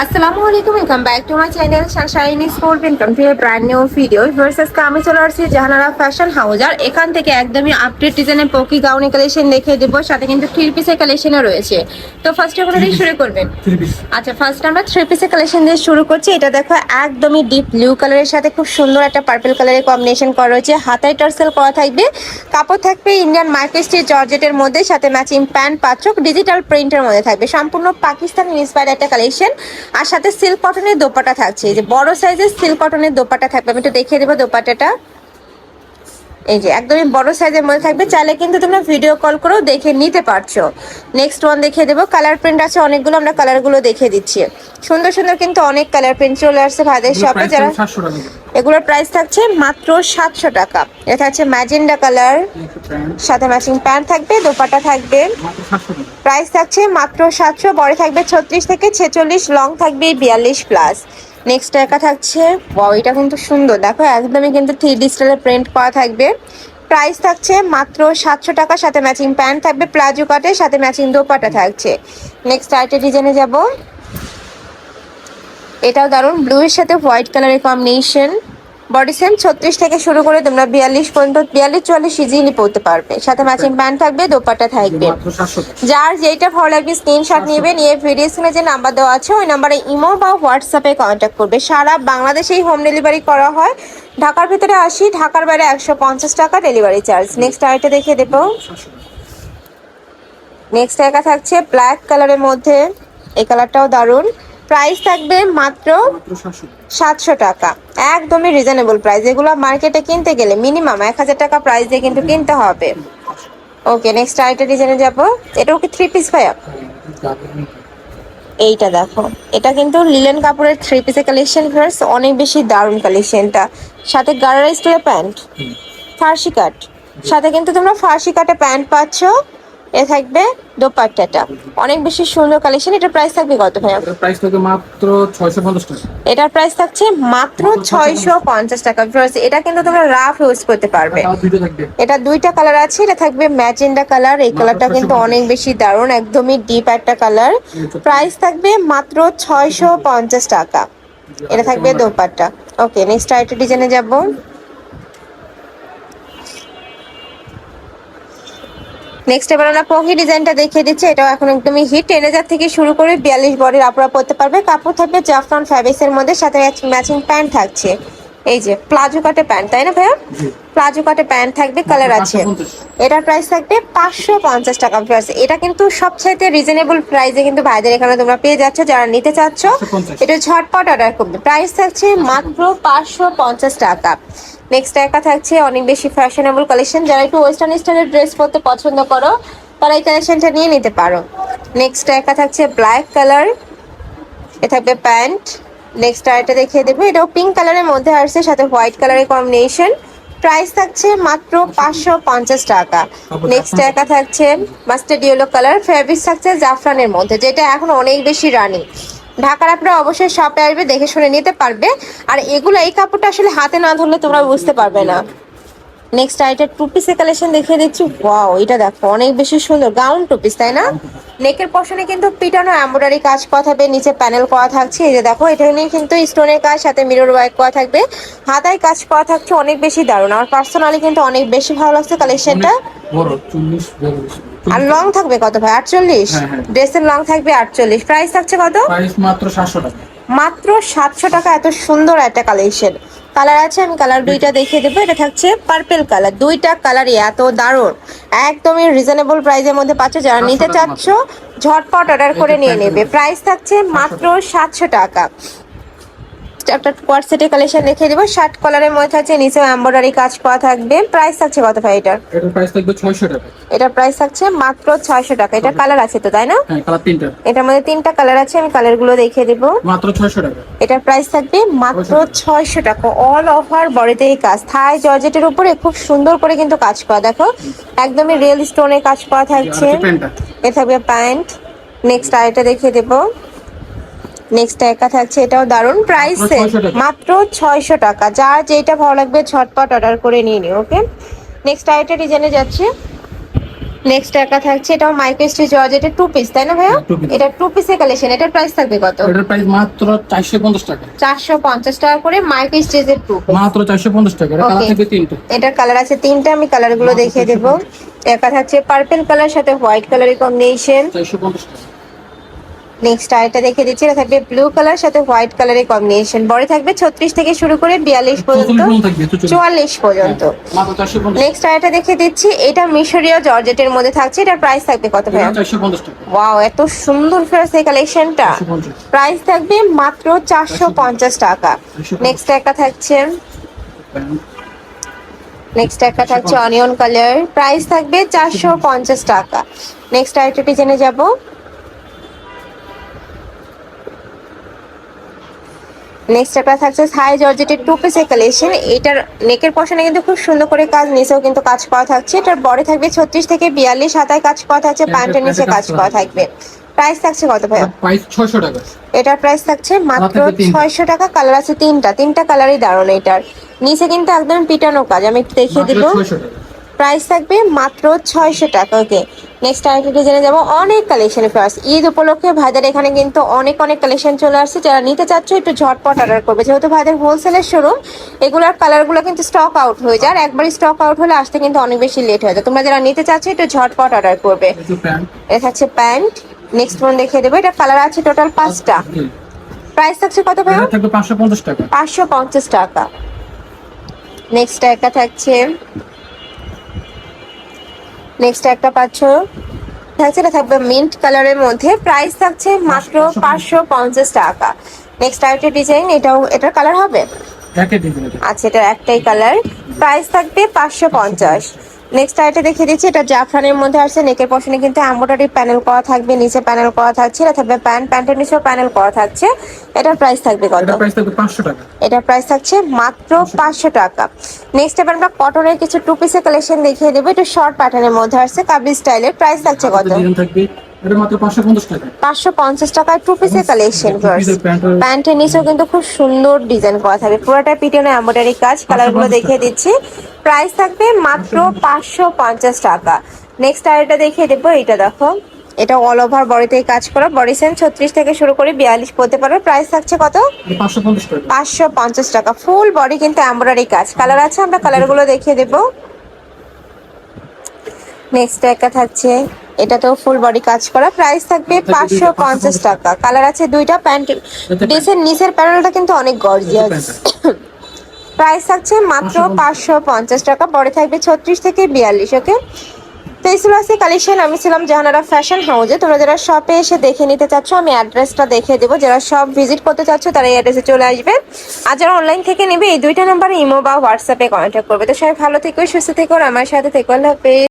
আসসালামু আলাইকুম, welcome back to my channel Sunshine sport. Welcome to A brand new video. Versus আমি চলে আসছি জাহানারা ফ্যাশন হাউস। আর এখান থেকে একদমই আপডেট ডিজাইনের পকি গাউনি কালেকশন দেখিয়ে দেবো, সাথে কিন্তু থ্রি পিসের কালেকশনও রয়েছে। তো ফার্স্টে কোনো দিয়ে শুরু করবেন? আচ্ছা, ফার্স্ট আমরা থ্রি পিসের কালেকশন দিয়ে শুরু করছি। এটা দেখো একদমই ডিপ ব্লু কালারের সাথে খুব সুন্দর একটা পার্পল কালারের কম্বিনেশন করা রয়েছে। হাতায় টার্সেল করা থাকবে, কাপড় থাকবে ইন্ডিয়ান মার্কেট স্টিচ জর্জেটের মধ্যে, সাথে ম্যাচিং প্যান্ট পাচক ডিজিটাল প্রিন্টের মধ্যে থাকবে। সম্পূর্ণ পাকিস্তানি ইন্সপায়ার্ড একটা কালেকশন, আর সাথে সিল্ক কটনের দোপাট্টা থাকছে। এই যে বড় সাইজের সিল্ক কটনের দোপাট্টা থাকবে, আমি একটু দেখিয়ে দেবো দোপাট্টাটা। এই যে একদমই বড় সাইজের মধ্যে থাকবে, চাইলে কিন্তু তোমরা ভিডিও কল করেও দেখে নিতে পারছো। নেক্সট ওয়ান দেখিয়ে দেবো, কালার প্রিন্ট আছে অনেকগুলো, আমরা কালারগুলো দেখিয়ে দিচ্ছি। সুন্দর সুন্দর কিন্তু অনেক কালার প্রিন্ট চলে আসছে ভাইদের শপে। যারা এগুলোর প্রাইস থাকছে মাত্র 700 টাকা। এটা থাকছে ম্যাজেন্ডা কালার, সাথে ম্যাচিং প্যান্ট থাকবে, দোপাট্টা থাকবে। প্রাইস থাকছে মাত্র 700। বড় থাকবে 36 থেকে 46, লং থাকবে 42 প্লাস। নেক্সট একা থাকছে, ওয়াও এটা কিন্তু সুন্দর, দেখো একদমই কিন্তু 3D স্টাইলের প্রিন্ট করা থাকবে। প্রাইস থাকছে মাত্র 700 টাকা, সাথে ম্যাচিং প্যান্ট থাকবে প্লাজো কাটের, সাথে ম্যাচিং দোপাট্টা থাকছে। নেক্সট আরেকটা ডিজাইনে যাব, এটাও দারুণ, ব্লু এর সাথে হোয়াইট কালারের কম্বিনেশন। বডি সেম 36 থেকে শুরু করে তোমরা 42 পর্যন্ত, 42-44 ইজিলি পড়তে পারবে। সাথে ম্যাচিং প্যান্ট থাকবে, দোপাট্টা থাকবে। যার যেটা ভালো লাগবে স্ক্রিনশট নেবে, নিয়ে ভিডিও স্ক্রিনে যে নাম্বার দেওয়া আছে ওই নাম্বারে ইমো বা হোয়াটসঅ্যাপে কন্ট্যাক্ট করবে। সারা বাংলাদেশেই হোম ডেলিভারি করা হয়। ঢাকার ভিতরে 80, ঢাকার বাইরে 150 টাকা ডেলিভারি চার্জ। নেক্সট আরেকটা দেখিয়ে দেবো। নেক্সট একা থাকছে ব্ল্যাক কালারের মধ্যে, এই কালারটাও দারুণ। প্রাইস থাকবে মাত্র 700 টাকা, একদমই রিজনেবল প্রাইস। এগুলো মার্কেটে কিনতে গেলে মিনিমাম 1000 টাকা প্রাইস দিয়ে কিন্তু কিনতে হবে। ওকে, নেক্সট আরেকটা ডিজাইনে যাব। এটাও কি থ্রি পিস ভাইয়া? এইটা দেখো, এটা কিন্তু লিলেন কাপড়ের থ্রি পিসের কালেকশন ফার্স্ট, অনেক বেশি দারুণ কালেকশনটা। সাথে গারারা স্টোরে প্যান্ট, ফার্সি কাট, সাথে কিন্তু তোমরা ফার্সি কাটে প্যান্ট পাচ্ছ। এ থাকবে দোপাট্টাটা, অনেক বেশি সুন্দর কালেকশন। এটার প্রাইস থাকবে কত ভাইয়া? এটার প্রাইস থাকবে মাত্র 650 টাকা। এটার প্রাইস থাকছে মাত্র 650 টাকা। এটা কিন্তু তোমরা রাফ ইউজ করতে পারবে। এটা দুইটা কালার আছে, এটা থাকবে ম্যাজেন্ডা কালার, এই কালারটা কিন্তু অনেক বেশি দারুণ, একদমই ডিপ একটা কালার। প্রাইস থাকবে মাত্র 650 টাকা। এটা থাকবে দোপাট্টা। ওকে, নেক্সট আরেকটা ডিজাইনে যাব। নেক্সট এবার আমরা পহি ডিজাইনটা দেখিয়ে দিচ্ছি। এটাও এখন একদমই হিট। 10,000 থেকে শুরু করে 42 বডির আপনারা পরতে পারবে। কাপড় থাকবে জাফরান ফ্যাব্রিক্সের মধ্যে, সাথে ম্যাচিং প্যান্ট থাকছে। এই যে প্লাজো কাটে প্যান্ট, তাই না ভাইয়া? প্লাজো কাটে প্যান্ট থাকবে, কালার আছে। এটার প্রাইস থাকবে 550 টাকা। এটা কিন্তু সবচাইতে রিজনেবল প্রাইসে কিন্তু ভাইদের এখানে তোমরা পেয়ে যাচ্ছ। যারা নিতে চাচ্ছ এটা ঝটপট অর্ডার করবে। প্রাইস থাকছে মাত্র 550 টাকা। নেক্সট একা থাকছে অনেক বেশি ফ্যাশনেবল কালেকশন, যারা একটু ওয়েস্টার্ন স্টাইলের ড্রেস পরতে পছন্দ করো তারা এই কালেকশনটা নিয়ে নিতে পারো। নেক্সট একা থাকছে ব্ল্যাক কালার, এ থাকবে প্যান্ট। নেক্সট আরেকটা দেখিয়ে দেবো, এটাও পিঙ্ক কালারের মধ্যে আসছে, সাথে হোয়াইট কালারের কম্বিনেশন। প্রাইস থাকছে মাত্র 550 টাকা। নেক্সট একা থাকছে মাস্টার্ড ইয়েলো কালার, ফেব্রিক থাকছে জাফরানের মধ্যে, যেটা এখন অনেক বেশি রানিং। ঢাকার আপনারা অবশ্যই শপে আসবে, দেখে শুনে নিতে পারবে। আর এগুলো, এই কাপড়টা আসলে হাতে না ধরলে তোমরা বুঝতে পারবে না। নেক্সট আইটা টু পিসের কালেকশন দেখিয়ে দিচ্ছি। ওয়াও এটা দেখো অনেক বেশি সুন্দর, গাউন টু পিস, তাই না? নেকের পশনে কিন্তু পিটানো এমব্রয়ডারি কাজ করা থাকবে, নিচে প্যানেল করা থাকছে। এই যে দেখো, এটা নিয়ে কিন্তু স্টোনের কাজ, সাথে মিরর ওয়ার্ক করা থাকবে, হাতায় কাজ করা থাকছে, অনেক বেশি দারুণ। আমার পার্সোনালি কিন্তু অনেক বেশি ভালো লাগছে কালেকশনটা। আর লং থাকবে কত ভাই? 48। ড্রেসের লং থাকবে 48। প্রাইস থাকছে কত? প্রাইস মাত্র 700 টাকা। মাত্র 700 টাকা। এত সুন্দর একটা কালেকশন। কালার আছে, আমি কালার দুইটা দেখিয়ে দেবো। এটা থাকছে পার্পল কালার, দুইটা কালারই এত দারুণ, একদমই রিজনেবল প্রাইসের মধ্যে পাচ্ছ। যারা নিতে চাচ্ছ ঝটপট অর্ডার করে নিয়ে নেবে। প্রাইস থাকছে মাত্র 700 টাকা। একটা কোয়াড সেটের কালেকশন দেখিয়ে দেবো, শার্ট কলারের মধ্যে থাকছে, নিচে এমব্রয়ডারি কাজ করা থাকবে। প্রাইস থাকছে কত ভাই এটার? এটার প্রাইস থাকবে 600 টাকা। এটার প্রাইস থাকছে মাত্র 600 টাকা। এটা কালার আছে তো, তাই না? হ্যাঁ, কালার তিনটা। এটার মধ্যে তিনটা কালার আছে, আমি কালারগুলো দেখিয়ে দেবো। মাত্র 600 টাকা। এটার প্রাইস থাকবে মাত্র 600 টাকা। অল ওভার বডিতে এই কাজ, থাই জর্জেটের উপরে খুব সুন্দর করে কিন্তু কাজ করা, দেখো একদমই রিয়েল স্টোনে কাজ করা থাকছে। এ থাকবে প্যান্ট। নেক্সট আরেকটা দেখিয়ে দেবো। নেক্সট একা থাকছে, এটাও দারুণ, প্রাইস মাত্র 600 টাকা। যার যেটা ভালো লাগবে ঝটপট অর্ডার করে নিয়ে নিও। ওকে, নেক্সট আরেকটা ডিজাইনে যাচ্ছে। নেক্সট একটা থাকছে, এটাও মাইক্রো স্টিচ জর্জেটের টু পিস, তাই না ভাইয়া? two piece। এটা টু পিসের কালেকশন, এটার প্রাইস থাকবে কত? এটার প্রাইস মাত্র 450 টাকা। 450 টাকা করে মাইক্রো স্টিচের টু পিস, মাত্র 450 টাকা। এটা কালার Okay. থাকবে তিনটে। এটার কালার আছে তিনটা, আমি কালার গুলো মাত্র দেখিয়ে দেবো। 450 একটা থাকছে পার্পল কালার সাথে হোয়াইট কালারের কম্বিনেশন। 450 টাকা। নেক্সট আরেকটা দেখিয়ে দিচ্ছি, এটা থাকবে ব্লু কালার সাথে হোয়াইট কালারের কম্বিনেশন। বড় থাকবে 36 থেকে শুরু করে 42 পর্যন্ত, 44 থাকবে, 44 পর্যন্ত। মাত্র 450 নেক্সট আরেকটা দেখিয়ে দিচ্ছি, এটা মিশরীয় জর্জেটের মধ্যে থাকছে, এটার প্রাইস থাকবে কত ভাইয়া? 450 টাকা। ওয়াও, এত সুন্দর ফেয়ার্স এই কালেকশনটা। 450। প্রাইস থাকবে মাত্র 450 টাকা। নেক্সট একটা থাকছে, অনিয়ন কালার, প্রাইস থাকবে 450 টাকা। নেক্সট আরেকটা ডিজাইনে যাব। নেক্সট একটা থাকছে হাই জর্জেটের টু পিসের কালেকশন। এটার নেকের পশনে কিন্তু খুব সুন্দর করে কাজ, নিচেও কিন্তু কাজ করা থাকছে। এটার বডি থাকবে 36 থেকে 42 হাতায় কাজ করা থাকছে, প্যান্টের নিচে কাজ করা থাকবে। প্রাইস থাকছে কত ভাইয়া? প্রাইস 600 টাকা। এটার প্রাইস থাকছে মাত্র থাকবে তিনটা। 600 টাকা। কালার আছে তিনটা কালারই দারুণ। এটার নিচে কিন্তু একদম পিটানো কাজ, আমি একটু দেখিয়ে মাত্র দিব। 600 টাকা। প্রাইস থাকবে মাত্র 600 টাকা। ওকে, নেক্সট আরেকটা ডিজাইনে যাবো। অনেক কালেকশন ফার্স্ট ঈদ উপলক্ষে ভাইদের এখানে কিন্তু অনেক কালেকশন চলে আসছে। যারা নিতে চাচ্ছ একটু ঝটপট অর্ডার করবে, যেহেতু ভাইদের হোলসেলের শোরুম, এগুলোর কালারগুলো কিন্তু স্টক আউট হয়ে যায়। আর একবারই স্টক আউট হলে আসতে কিন্তু অনেক বেশি লেট হয়ে যায়। তোমরা যারা নিতে চাচ্ছ একটু ঝটপট অর্ডার করবে। একটু প্যান্ট। এটা থাকছে প্যান্ট। নেক্সট ওয়ান দেখিয়ে দেবো, এটা কালার আছে টোটাল 5টা। প্রাইস থাকছে কত ভাই? এটা থাকবে 550 টাকা। 550 টাকা। নেক্সট একটা থাকছে, পাচ্ছ থাকছে, এটা থাকবে মিন্ট কালারের মধ্যে। প্রাইস থাকছে মাত্র 550 টাকা। নেক্সট আরেকটা ডিজাইন, এটার কালার হবে, একই ডিজাইন। আচ্ছা এটা একটাই কালার। প্রাইস থাকবে 550। নেক্সট আইটা দেখিয়ে দিচ্ছি, এটা জাফরানের মধ্যে আসছে। নেকের পশনে কিন্তু এমব্রয়ডারি প্যানেল করা থাকবে, নিচে প্যানেল করা থাকছে। এটা থাকবে প্যান্টের নিচেও প্যানেল করা থাকছে। এটার প্রাইস থাকবে কত? এটা প্রাইস থাকবে 500 টাকা। এটার প্রাইস থাকছে মাত্র 500 টাকা। নেক্সট এবার আমরা কটনের কিছু টু পিসের কালেকশন দেখিয়ে দেবো। একটু শর্ট প্যাটার্নের মধ্যে আসছে, কাবলি স্টাইলের। প্রাইস থাকছে কত? ডিজাইন থাকবে, এটা মাত্র 550 টাকা। 550 টাকায় টু পিসের কালেকশন। প্যান্টের নিচেও কিন্তু খুব সুন্দর ডিজাইন করা থাকবে, পুরোটা পিটনে এমব্রয়ডারি কাজ। কালারগুলো দেখিয়ে দিচ্ছি। প্রাইস থাকবে মাত্র 550 টাকা। নেক্সট আরেকটা দেখিয়ে দেবো, এটা দেখো, এটা অল ওভার বডিতেই কাজ করা। বডি সাইজ 36 থেকে শুরু করে 42 পড়তে পারবে। প্রাইস থাকছে কত? এটা 550 টাকা। 550 টাকা। ফুল বডি কিন্তু এমব্রয়ডারি কাজ। কালার আছে, আমরা কালারগুলো দেখিয়ে দেবো। নেক্সট একটা থাকছে, এটা তো ফুল বডি কাজ করা। প্রাইস থাকবে 550 টাকা। কালার আছে দুইটা। প্যান্ট ড্রেসের নিচের প্যানেলটা কিন্তু অনেক গর্জিয়াস। প্রাইস থাকছে মাত্র 550 টাকা। বডি থাকবে 36 থেকে 42। ওকে, তো এই ছিল আজকে কালেকশন। আমি ছিলাম জাহানারা ফ্যাশন হাউসে। তোমরা যারা শপে এসে দেখে নিতে চাচ্ছ, আমি অ্যাড্রেসটা দেখিয়ে দেবো। যারা শপ ভিজিট করতে চাচ্ছ তারা এই অ্যাড্রেসে চলে আসবে। আর যারা অনলাইন থেকে নেবে এই দুইটা নাম্বারে ইমো বা হোয়াটসঅ্যাপে কন্ট্যাক্ট করবে। তো সবাই ভালো থেকো, সুস্থ থেকো, আর আমার সাথে থেকো। আল্লাহ হাফেজ।